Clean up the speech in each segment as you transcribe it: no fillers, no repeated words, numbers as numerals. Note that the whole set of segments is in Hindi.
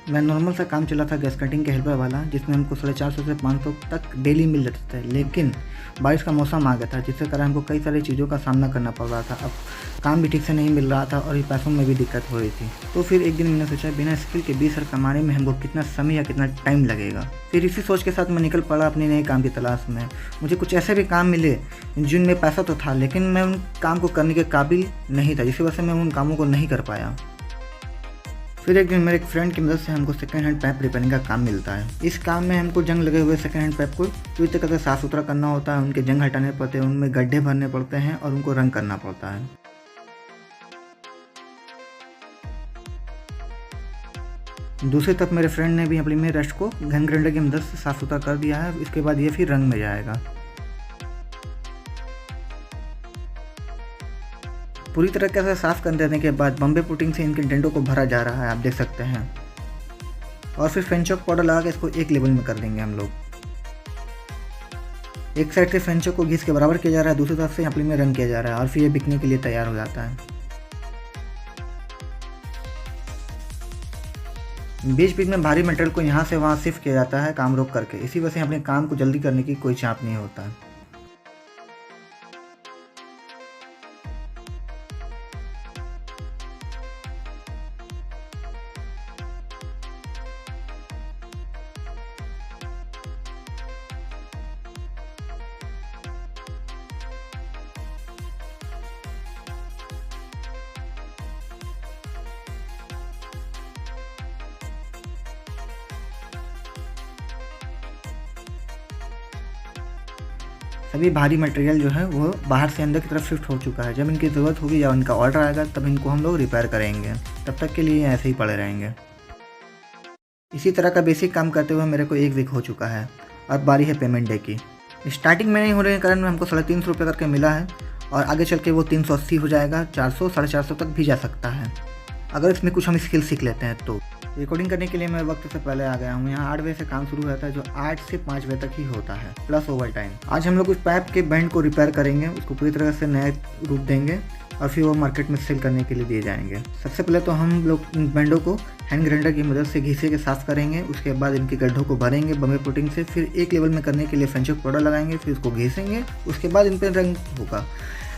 मैं नॉर्मल सा काम चला था गैस कटिंग के हेल्पर वाला, जिसमें हमको 450 से 500 तक डेली मिल जाता था। लेकिन बारिश का मौसम आ गया था, जिससे कारण हमको कई सारी चीज़ों का सामना करना पड़ रहा था। अब काम भी ठीक से नहीं मिल रहा था और ये पैसों में भी दिक्कत हो रही थी। तो फिर एक दिन मैंने सोचा बिना स्किल के 20,000 कमाने में हमको कितना समय या कितना टाइम लगेगा। फिर इसी सोच के साथ मैं निकल पड़ा अपने नए काम की तलाश में। मुझे कुछ ऐसे भी काम मिले जिनमें पैसा तो था, लेकिन मैं उन काम को करने के काबिल नहीं था, जिसकी वजह से मैं उन कामों को नहीं कर पाया। फिर एक दिन मेरे एक फ्रेंड की मदद से हमको सेकंड हैंड पाइप रिपेयरिंग का काम मिलता है। इस काम में हमको जंग लगे हुए सेकंड हैंड पाइप को पूरी तरह से साफ़ सुथरा करना होता है, उनके जंग हटाने पड़ते हैं, उनमें गड्ढे भरने पड़ते हैं और उनको रंग करना पड़ता है। दूसरी तरफ मेरे फ्रेंड ने भी अपनी में रस्ट को घन ग्राइंडर की मदद से साफ़ सुथरा कर दिया है। इसके बाद ये फिर रंग में जाएगा। पूरी तरीके से साफ़ कर देने के बाद बम्बे पुटिंग से इनके डेंटों को भरा जा रहा है, आप देख सकते हैं। और फिर फेंचोक पाउडर लगा के इसको एक लेवल में कर देंगे हम लोग। एक साइड से फेंचोक को घिस के बराबर किया जा रहा है, दूसरी तरफ से यहाँ में रंग किया जा रहा है और फिर ये बिकने के लिए तैयार हो जाता है। बीच बीच में भारी मटेरियल को यहाँ से वहाँ शिफ्ट किया जाता है काम रोक करके। इसी वजह से अपने काम को जल्दी करने की कोई चाप नहीं होता। सभी भारी मटेरियल जो है वो बाहर से अंदर की तरफ शिफ्ट हो चुका है। जब इनकी ज़रूरत होगी या इनका ऑर्डर आएगा तब इनको हम लोग रिपेयर करेंगे। तब तक के लिए ऐसे ही पड़े रहेंगे। इसी तरह का बेसिक काम करते हुए मेरे को 1 वीक हो चुका है। अब बारी है पेमेंट डे की। स्टार्टिंग में नहीं होने के कारण हमको 350 रुपये करके मिला है और आगे चल के वो 380 हो जाएगा, 400 450 तक भी जा सकता है अगर इसमें कुछ हम स्किल सीख लेते हैं तो। रिकॉर्डिंग करने के लिए मैं वक्त से पहले आ गया हूँ। यहाँ 8 बजे से काम शुरू होता है, जो 8 से 5 बजे तक ही होता है, प्लस ओवर टाइम। आज हम लोग उस पाइप के बैंड को रिपेयर करेंगे, उसको पूरी तरह से नया रूप देंगे और फिर वो मार्केट में सेल करने के लिए दिए जाएंगे। सबसे पहले तो हम लोग इन बैंडों को हैंड ग्राइंडर की मदद से घिसे के साफ़ करेंगे। उसके बाद इनके गड्ढों को भरेंगे बम्बे पुटिंग से। फिर एक लेवल में करने के लिए फेंचोक पाउडर लगाएंगे, फिर उसको घिसेंगे। उसके बाद इन पर रंग होगा।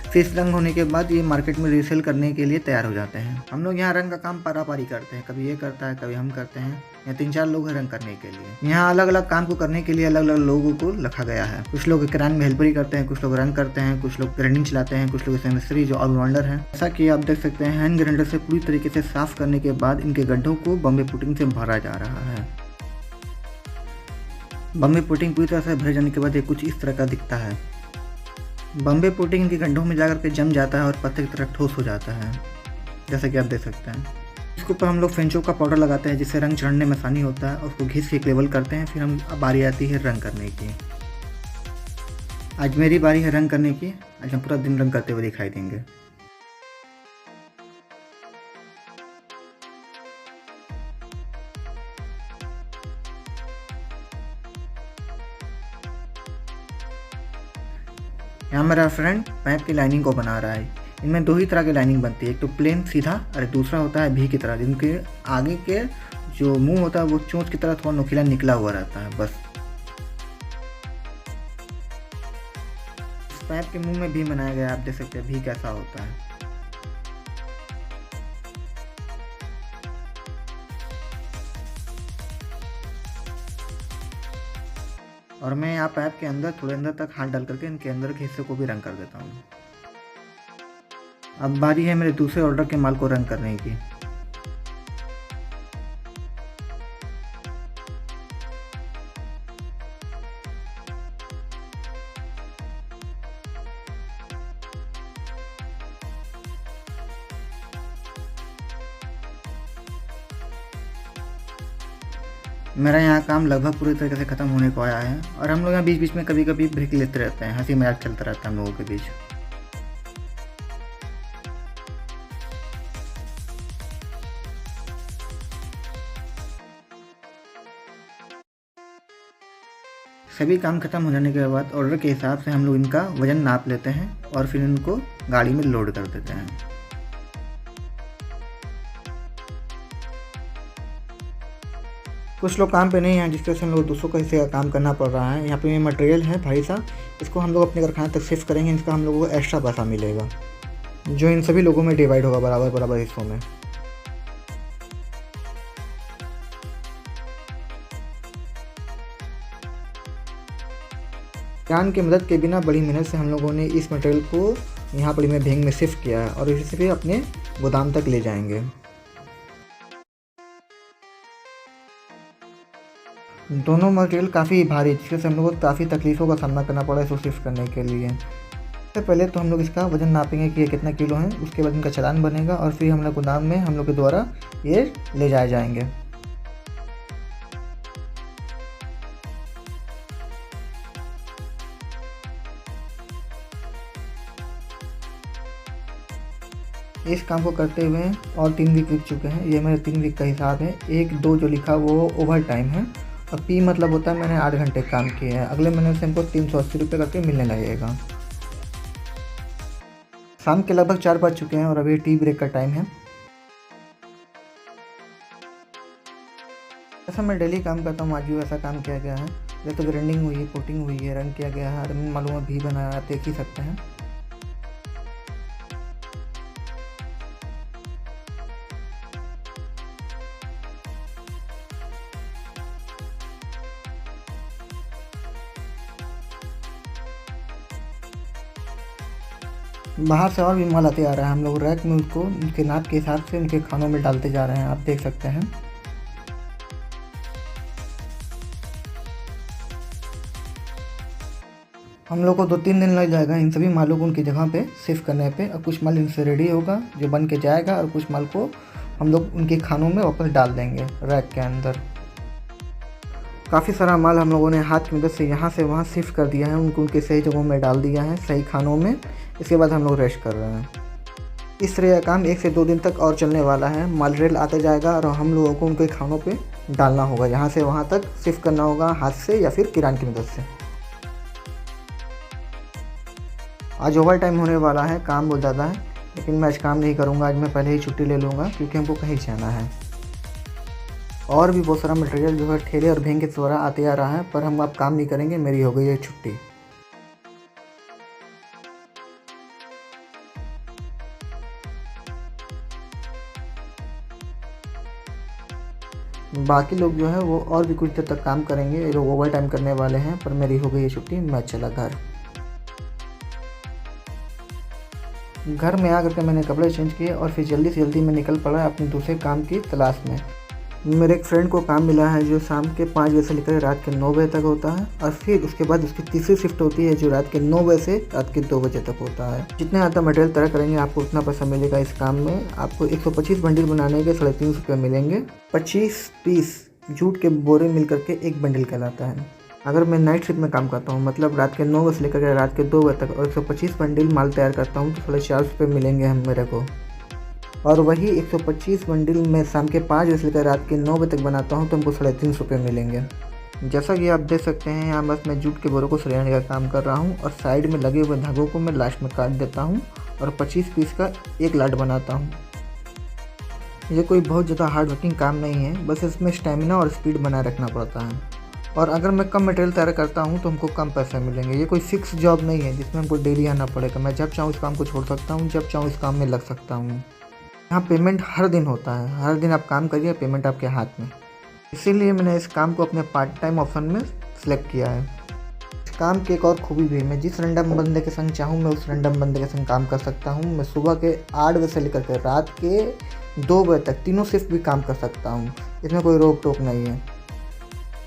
फिर रंग होने के बाद ये मार्केट में रीसेल करने के लिए तैयार हो जाते हैं। हम लोग यहाँ रंग का काम पारापारी करते हैं, कभी ये करता है कभी हम करते हैं। यहाँ 3-4 लोग हैं रंग करने के लिए। यहाँ अलग अलग काम को करने के लिए अलग अलग लोगों को रखा गया है। कुछ लोग किरान में हेल्परी करते हैं, कुछ लोग रंग करते हैं, कुछ लोग ग्राइंडिंग चलाते हैं, कुछ लोग मिस्त्री जो ऑलराउंडर हैं। जैसा कि आप देख सकते हैं हैंड ग्राइंडर से पूरी तरीके से साफ करने के बाद इनके गड्ढों को बम्बे पुटिंग से भरा जा रहा है। बम्बे पुटिंग पूरी तरह से भरे जाने के बाद ये कुछ इस तरह का दिखता है। बम्बे पुटिंग इनके गड्ढों में जाकर के जम जाता है और पत्थर की तरह ठोस हो जाता है, जैसा कि आप देख सकते हैं। इसके ऊपर हम लोग फेंचोक का पाउडर लगाते हैं, जिससे रंग चढ़ने में आसानी होता है और उसको घिस के एक लेवल करते हैं। फिर हम बारी आती है रंग करने की। आज मेरी बारी है रंग करने की। आज हम पूरा दिन रंग करते हुए दिखाई देंगे। यहाँ मेरा फ्रेंड पाइप की लाइनिंग को बना रहा है। इनमें 2 ही तरह की लाइनिंग बनती है, एक तो प्लेन सीधा और दूसरा होता है भी की तरह, जिनके आगे के जो मुंह होता है वो चोंच की तरह थोड़ा नुकीला निकला हुआ रहता है। बस इस पाइप के मुंह में भी बनाया गया, आप देख सकते हैं भी कैसा होता है। और मैं यहाँ पाइप के अंदर थोड़े अंदर तक हाथ डाल करके इनके अंदर के हिस्से को भी रंग कर देता हूँ। अब बारी है मेरे दूसरे ऑर्डर के माल को रंग करने की। मेरा यहाँ काम लगभग पूरी तरीके से ख़त्म होने को आया है और हम लोग यहाँ बीच बीच में कभी कभी ब्रेक लेते रहते हैं, हंसी मजाक चलता रहता है हम लोगों के बीच। सभी काम खत्म हो जाने के बाद ऑर्डर के हिसाब से हम लोग इनका वज़न नाप लेते हैं और फिर इनको गाड़ी में लोड कर देते हैं। कुछ लोग काम पे नहीं हैं जिसकी वजह से हम लोग दूसरों को हिस्से का काम करना पड़ रहा है। यहाँ पे ये मटेरियल है भाई साहब, इसको हम लोग अपने कारखाने तक शिफ्ट करेंगे, इसका हम लोगों को एक्स्ट्रा पैसा मिलेगा जो इन सभी लोगों में डिवाइड होगा बराबर बराबर हिस्सों में। ज्ञान की मदद के बिना बड़ी मेहनत से हम लोगों ने इस मटेरियल को यहाँ पर मैं भेंग में शिफ्ट किया है और इसे फिर अपने गोदाम तक ले जाएंगे। दोनों मटेरियल काफ़ी भारी, जिससे हम लोग को काफ़ी तकलीफ़ों का सामना करना पड़ा इसको शिफ्ट करने के लिए। सबसे पहले तो हम लोग इसका वजन नापेंगे कि ये कितना किलो है, उसके बाद इनका चालान बनेगा और फिर हम लोग गोदाम में हम लोग के द्वारा ये ले जाए जाएंगे। इस काम को करते हुए और 3 वीक बीत चुके हैं। ये मेरे 3 वीक का हिसाब है। 1-2 जो लिखा वो ओवर टाइम है और पी मतलब होता है मैंने 8 घंटे काम किए हैं। अगले महीने से हमको 380 रुपये करके मिलने लगेगा। शाम के लगभग 4 बज चुके हैं और अभी टी ब्रेक का टाइम है। ऐसा मैं डेली काम करता हूँ, आज भी ऐसा काम किया गया है। ये तो ग्राइंडिंग हुई है, कोटिंग हुई है, रंग किया गया है, मालूम भी बनाया, आप देख ही सकते हैं। बाहर से और भी माल आते आ रहा है। हम लोग रैक में उसको उनके नाप के हिसाब से उनके खानों में डालते जा रहे हैं, आप देख सकते हैं। हम लोग को 2-3 दिन लग जाएगा इन सभी मालों को उनकी जगह पे शिफ्ट करने पे। और कुछ माल इनसे रेडी होगा जो बन के जाएगा और कुछ माल को हम लोग उनके खानों में वापस डाल देंगे रैक के अंदर। काफ़ी सारा माल हम लोगों ने हाथ की मदद से यहाँ से वहाँ शिफ्ट कर दिया है, उनको उनके सही जगहों में डाल दिया है, सही खानों में। इसके बाद हम लोग रेस्ट कर रहे हैं। इस तरह का काम 1 से 2 दिन तक और चलने वाला है। मटेरियल आते जाएगा और हम लोगों को उनके खानों पे डालना होगा, यहाँ से वहाँ तक शिफ्ट करना होगा हाथ से या फिर किरान की मदद से। आज ओवर टाइम होने वाला है, काम बहुत ज़्यादा है, लेकिन मैं आज काम नहीं करूँगा। आज मैं पहले ही छुट्टी ले लूँगा क्योंकि हमको कहीं जाना है। और भी बहुत सारा मटेरियल जो है ठेले और भेंग के द्वारा आते आ रहा है, पर हम अब काम नहीं करेंगे, मेरी हो गई है छुट्टी। बाकी लोग जो है वो और भी कुछ देर तक काम करेंगे, ये लोग ओवर टाइम करने वाले हैं, पर मेरी हो गई है छुट्टी, मैं चला घर। घर में आकर के मैंने कपड़े चेंज किए और फिर जल्दी से जल्दी मैं निकल पड़ा अपने दूसरे काम की तलाश में। मेरे एक फ्रेंड को काम मिला है जो शाम के 5 बजे से लेकर रात के 9 बजे तक होता है और फिर उसके बाद उसकी तीसरी शिफ्ट होती है जो रात के 9 बजे से रात के 2 बजे तक होता है। जितने ज़्यादा मटेरियल तैयार करेंगे आपको उतना पैसा मिलेगा। इस काम में आपको 125 बंडल बनाने के 350 रुपये मिलेंगे। 25 पीस जूट के बोरे मिल करके एक बंडल कहलाता है। अगर मैं नाइट शिफ्ट में काम करता हूँ, मतलब रात के 9 बजे से लेकर के रात के 2 बजे तक, और 125 बंडल माल तैयार करता हूँ तो 450 रुपये मिलेंगे हम मेरे को। और वही 125 बंडल मैं शाम के 5 बजे से लेकर रात के 9 बजे तक बनाता हूँ तो हमको 350 रुपये मिलेंगे। जैसा कि आप देख सकते हैं यहाँ बस मैं जूट के बोरों को सरियाने का काम कर रहा हूँ और साइड में लगे हुए धागों को मैं लास्ट में काट देता हूँ और 25 पीस का एक लाट बनाता हूँ। ये कोई बहुत ज़्यादा हार्ड वर्किंग काम नहीं है, बस इसमें स्टेमिना और स्पीड बनाए रखना पड़ता है। और अगर मैं कम मटेरियल तैयार करता हूँ तो हमको कम पैसे मिलेंगे। ये कोई फिक्स जॉब नहीं है जिसमें हमको डेली आना पड़ेगा। मैं जब चाहूँ इस काम को छोड़ सकता हूँ, जब चाहूँ इस काम में लग सकता हूँ। यहाँ पेमेंट हर दिन होता है, हर दिन आप काम करिए, पेमेंट आपके हाथ में। इसीलिए मैंने इस काम को अपने पार्ट टाइम ऑप्शन में सिलेक्ट किया है। इस काम की एक और खूबी भी है, मैं जिस रैंडम बंदे के संग चाहूँ मैं उस रैंडम बंदे के संग काम कर सकता हूँ। मैं सुबह के 8 बजे से लेकर के रात के 2 बजे तक तीनों शिफ्ट भी काम कर सकता हूँ। इसमें कोई रोक टोक नहीं है।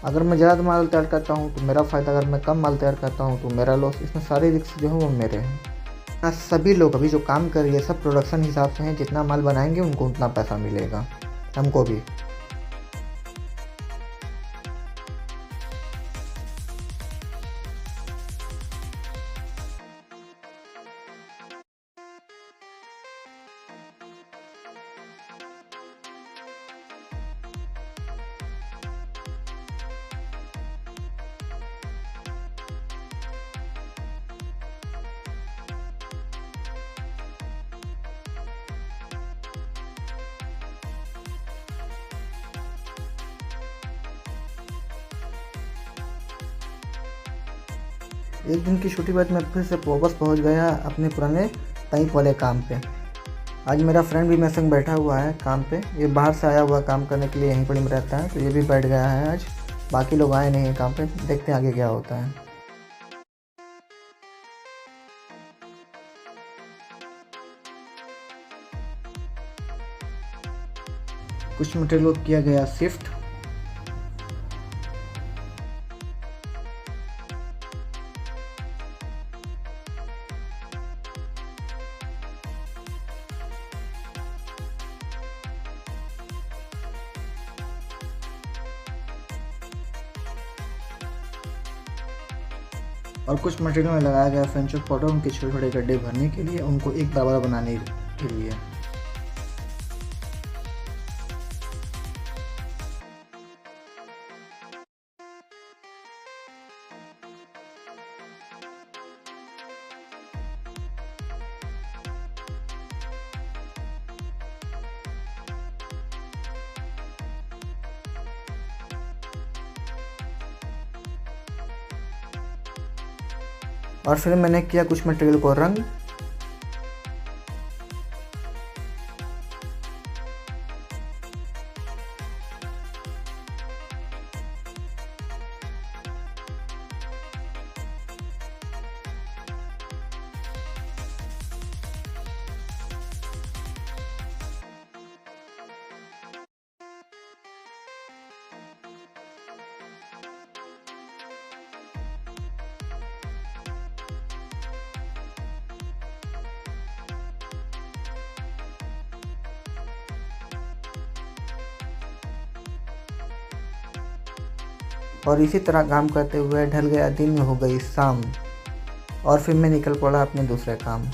अगर मैं ज़्यादा माल तैयार करता हूँ तो मेरा फ़ायदा, अगर मैं कम माल तैयार करता हूँ तो मेरा लॉस। इसमें सारे रिस्क जो है वो मेरे हैं। सभी लोग अभी जो काम कर रही है सब प्रोडक्शन हिसाब से हैं, जितना माल बनाएंगे उनको उतना पैसा मिलेगा, हमको भी। एक दिन की छुट्टी बाद मैं फिर से वापस पहुंच गया अपने पुराने पाइप वाले काम पे। आज मेरा फ्रेंड भी मेरे संग बैठा हुआ है काम पे। ये बाहर से आया हुआ काम करने के लिए यहीं पर ही रहता है, तो ये भी बैठ गया है आज। बाकी लोग आए नहीं हैं काम पे, देखते हैं आगे क्या होता है। कुछ मटेरियल को किया गया शिफ्ट। और कुछ मटेरियल में लगाया गया फेंचर पाउडर उनके छोटे छोटे गड्ढे भरने के लिए, उनको एक बराबर बनाने के लिए। और फिर मैंने किया कुछ मटेरियल को रंग। और इसी तरह काम करते हुए ढल गया दिन में हो गई शाम। और फिर मैं निकल पड़ा अपने दूसरे काम।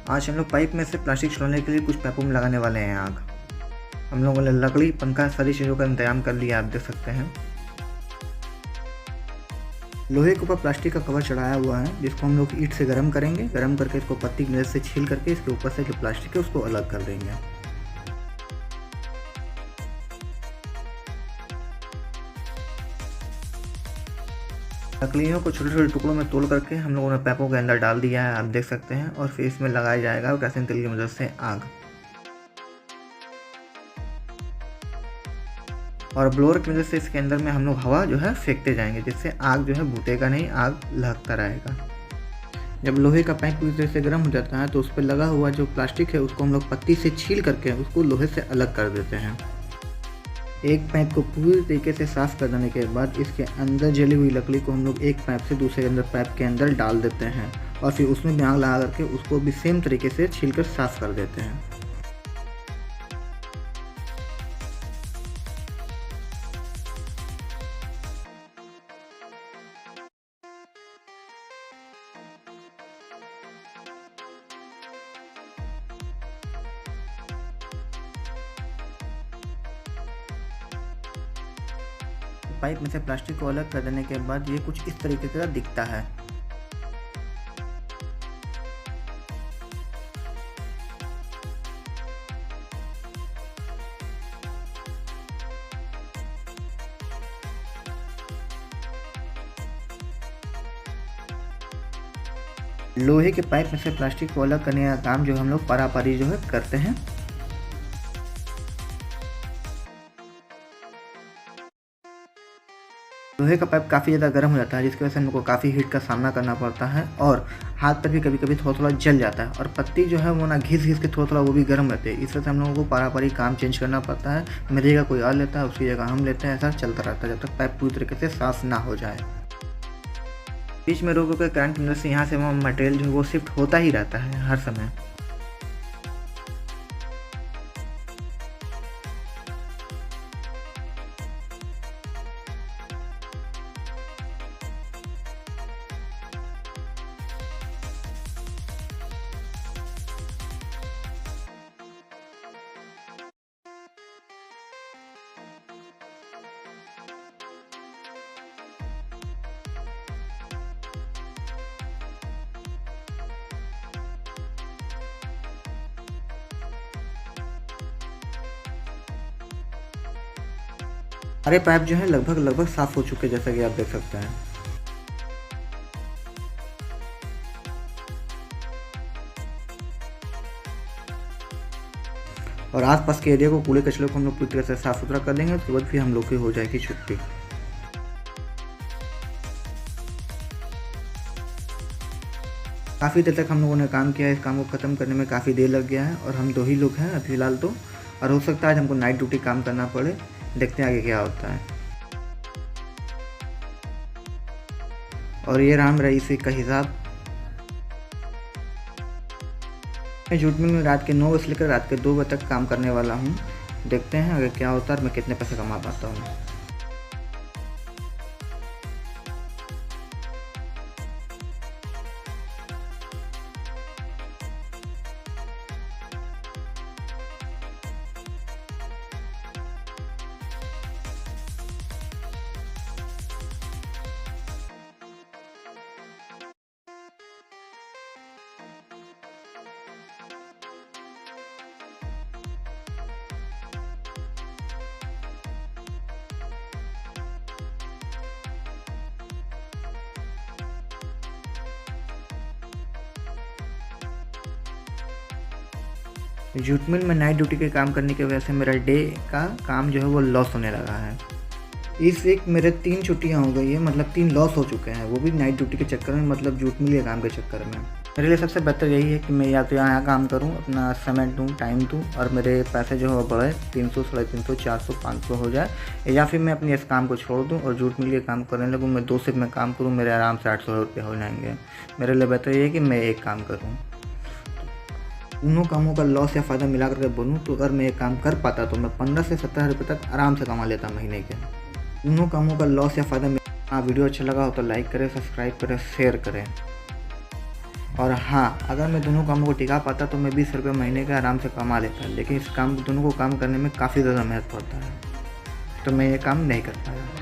आज हम लोग पाइप में से प्लास्टिक छोड़ने के लिए कुछ पाइपों में लगाने वाले हैं आग। हम लोगों ने लकड़ी, पंखा, सारी चीज़ों का इंतजाम कर लिया, आप देख सकते हैं। लोहे के ऊपर प्लास्टिक का कवर चढ़ाया हुआ है, जिसको हम लोग ईंट से गर्म करेंगे। गर्म करके इसको पत्ती की मदद से छील करके इसके ऊपर से जो प्लास्टिक है उसको अलग कर देंगे। लकड़ियों को छोटे छोटे टुकड़ों में तोड़ करके हम लोगों ने पाइपों के अंदर डाल दिया है, आप देख सकते हैं। और फिर इसमें लगाया जाएगा केरोसिन तेल की मदद से आग। और ब्लोअर की मदद से इसके अंदर में हम लोग हवा जो है फेंकते जाएंगे, जिससे आग जो है भूतेगा नहीं, आग लहकता रहेगा। जब लोहे का पाइप पूरी तरह से गर्म हो जाता है तो उस पर लगा हुआ जो प्लास्टिक है उसको हम लोग पत्ती से छील करके उसको लोहे से अलग कर देते हैं। एक पाइप को पूरी तरीके से साफ़ कर देने के बाद इसके अंदर जली हुई लकड़ी को हम लोग एक पाइप से दूसरे अंदर पाइप के अंदर डाल देते हैं। और फिर उसमें भी आग लगा करके उसको भी सेम तरीके से छील कर साफ़ कर देते हैं। पाइप में से प्लास्टिक को अलग कर देने के बाद ये कुछ इस तरीके का दिखता है। लोहे के पाइप में से प्लास्टिक को अलग करने का काम जो हम लोग पारापारी जो है करते हैं। लोहे का पाइप काफ़ी ज़्यादा गर्म हो जाता है, जिसकी वजह से हम लोग को काफ़ी हीट का सामना करना पड़ता है और हाथ पर भी कभी कभी थोड़ा थोड़ा जल जाता है। और पत्ती जो है वो ना घिस घिस के थोड़ा थोड़ा वो भी गर्म रहते हैं। इस वजह से हम लोगों को पारापारी काम चेंज करना पड़ता है। मेरी जगह कोई और लेता है, उसकी जगह हम लेते हैं। ऐसा चलता रहता है जब तक पाइप पूरी तरीके से साफ़ ना हो जाए। बीच में रोक के करंट की मदद से यहाँ से वहाँ मटेरियल जो है वो शिफ्ट होता ही रहता है हर समय। हमारे पाइप जो है लगभग साफ़ हो चुके हैं, जैसा कि आप देख सकते हैं। और आसपास के एरिया को, कूड़े कचरे को हम लोग पूरी तरह से साफ़ सुथरा कर देंगे, उसके बाद फिर हम लोग की हो जाएगी छुट्टी। काफ़ी देर तक हम लोगों ने काम किया है, इस काम को ख़त्म करने में काफ़ी देर लग गया है और हम 2 ही लोग हैं अभी फ़िलहाल तो, और हो सकता है आज हमको नाइट ड्यूटी काम करना पड़े। देखते हैं आगे क्या होता है। और ये रहा मेरा इसी का हिसाब। मैं जूट मिल में रात के 9 बजे से लेकर रात के 2 बजे तक काम करने वाला हूँ। देखते हैं आगे क्या होता है और मैं कितने पैसे कमा पाता हूँ। जूट मिल में नाइट ड्यूटी के काम करने की वजह से मेरा डे का काम जो है वो लॉस होने लगा है। इस वीक मेरे 3 छुट्टियां हो गई है, मतलब 3 लॉस हो चुके हैं, वो भी नाइट ड्यूटी के चक्कर में, मतलब जूट मिल के काम के चक्कर में। मेरे लिए सबसे बेहतर यही है कि मैं या तो यहाँ काम करूँ, अपना समय दूँ, टाइम दूँ और मेरे पैसे जो है बढ़े 300, 350, 400, 500 हो जाए, या फिर मैं अपने इस काम को छोड़ दूँ और जूट मिल के काम करने लगूँ। मैं 2 शिफ्ट में काम करूँ, मेरे आराम से 800 रुपये हो जाएंगे। मेरे लिए बेहतर ये है कि मैं एक काम करूँ। दोनों कामों का लॉस या फ़ायदा मिला करके बोलूँ तो अगर मैं एक काम कर पाता तो मैं 15 से 17 रुपये तक आराम से कमा लेता महीने के। दोनों कामों का लॉस या फ़ायदा मिला। वीडियो अच्छा लगा हो तो लाइक करें, सब्सक्राइब करें, शेयर करें। और हाँ, अगर मैं दोनों कामों को टिका पाता तो मैं 20 रुपये महीने का आराम से कमा लेता, लेकिन इस काम दोनों को काम करने में काफ़ी ज़्यादा मेहनत पड़ता है, तो मैं ये काम नहीं कर पाया।